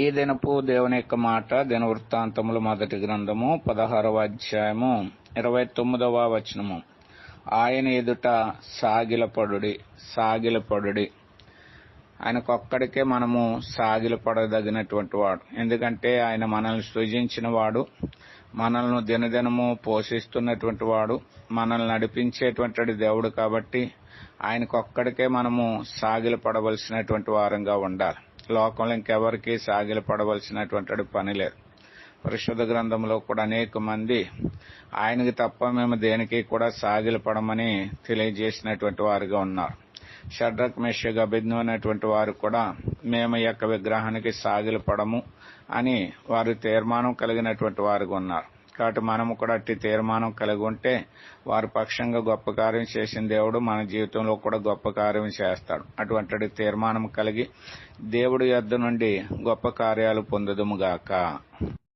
ఈ దినపు దేవుని యొక్క మాట దినవృత్తాంతములు మొదటి గ్రంథము 16వ అధ్యాయము 29వ వచనము. ఆయన ఎదుట సాగిలపడుడి. ఆయనకొక్కడికే మనము సాగిలపడదగినటువంటి వాడు. ఎందుకంటే ఆయన మనల్ని సృజించిన వాడు, మనల్ని దినదినము పోషిస్తున్నటువంటి వాడు, మనల్ని నడిపించేటువంటి దేవుడు. కాబట్టి ఆయనకొక్కడికే మనము సాగిలపడవలసినటువంటి వారంగా ఉండాలి. లోకంలో ఇంకెవరికి సాగిలపడవలసినటువంటి పని లేదు. పరిశుద్ధ గ్రంథంలో కూడా అనేక మంది ఆయనకి తప్ప మేము దేనికి కూడా సాగిలపడమని తెలియజేసినటువంటి వారుగా ఉన్నారు. షడ్రక్ మెషక్ అబేద్నెగో అనేటువంటి వారు కూడా మేము ఈ యొక్క విగ్రహానికి సాగిలపడము అని వారు తీర్మానం కలిగినటువంటి వారుగా ఉన్నారు. కాబట్టి మనము కూడా అట్టి తీర్మానం కలిగి ఉంటే వారి పక్షంగా గొప్ప కార్యం చేసిన దేవుడు మన జీవితంలో కూడా గొప్ప కార్యం చేస్తాడు. అటువంటి తీర్మానం కలిగి దేవుడి యొద్ద నుండి గొప్ప కార్యాలు పొందుదుముగాక.